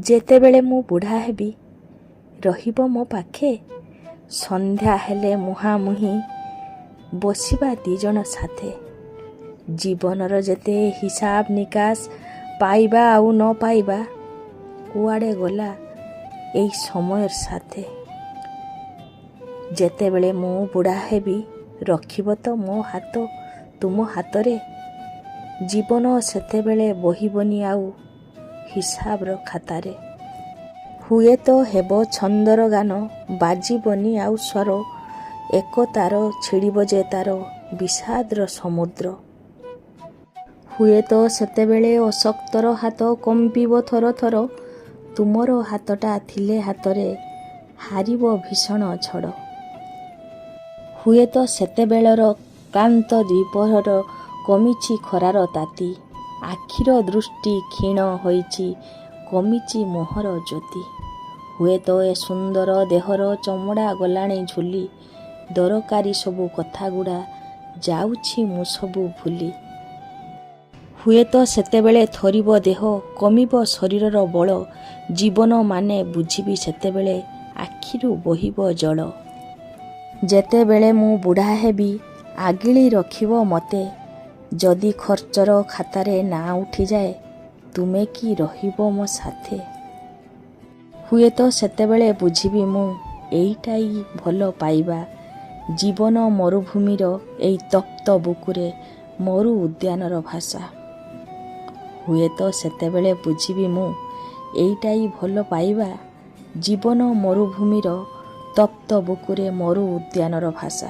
ଯେତେବେଳେ ମୁଁ ବୁଢ଼ା ହେବି ରହିବ ମୋ ପାଖେ। ସନ୍ଧ୍ୟା ହେଲେ ମୁହାଁମୁହିଁ ବସିବା ଦିଜଣ ସାଥେ। ଜୀବନର ଯେତେ ହିସାବ ନିକାଶ ପାଇବା ଆଉ ନ ପାଇବା, କୁଆଡ଼େ ଗଲା ଏଇ ସମୟର ସାଥେ। ଯେତେବେଳେ ମୁଁ ବୁଢ଼ା ହେବି ରଖିବ ତ ମୋ ହାତ ତୁମ ହାତରେ। ଜୀବନ ସେତେବେଳେ ବହିବନି ଆଉ ହିସାବର ଖାତାରେ। ହୁଏତ ହେବ ଛନ୍ଦର ଗାନ, ବାଜିବନି ଆଉ ସ୍ୱର, ଏକତାର ଛିଡ଼ିବ ଯେ ତାର ବିଷାଦର ସମୁଦ୍ର। ହୁଏତ ସେତେବେଳେ ଅଶକ୍ତର ହାତ କମ୍ପିବ ଥର ଥର, ତୁମର ହାତଟା ଥିଲେ ହାତରେ ହାରିବ ଭୀଷଣ ଝଡ଼। ହୁଏତ ସେତେବେଳର କ୍ଳାନ୍ତ ଦ୍ୱିପ୍ରହର କମିଛି ଖରାର ତାତି, ଆଖିର ଦୃଷ୍ଟି କ୍ଷୀଣ ହୋଇଛି କମିଛି ମୁହଁର ଜ୍ୟୋତି। ହୁଏତ ଏ ସୁନ୍ଦର ଦେହର ଚମଡ଼ା ଗଲାଣି ଝୁଲି, ଦରକାରୀ ସବୁ କଥାଗୁଡ଼ା ଯାଉଛି ମୁଁ ସବୁ ଭୁଲି। ହୁଏତ ସେତେବେଳେ ଥରିବ ଦେହ କମିବ ଶରୀରର ବଳ, ଜୀବନ ମାନେ ବୁଝିବି ସେତେବେଳେ ଆଖିରୁ ବୋହିବ ଜଳ। ଯେତେବେଳେ ମୁଁ ବୁଢ଼ା ହେବି ଆଗିଳି ରଖିବ ମୋତେ, ଯଦି ଖର୍ଚ୍ଚର ଖାତାରେ ନାଁ ଉଠିଯାଏ ତୁମେ କି ରହିବ ମୋ ସାଥେ। ହୁଏତ ସେତେବେଳେ ବୁଝିବି ମୁଁ ଏଇଟାଇ ଭଲ ପାଇବା, ଜୀବନ ମରୁଭୂମିର ଏଇ ତପ୍ତ ବୁକୁରେ ମରୁ ଉଦ୍ୟାନର ଭାଷା। ହୁଏତ ସେତେବେଳେ ବୁଝିବି ମୁଁ ଏଇଟାଇ ଭଲ ପାଇବା, ଜୀବନ ମରୁଭୂମିର ତପ୍ତ ବୁକୁରେ ମରୁ ଉଦ୍ୟାନର ଭାଷା।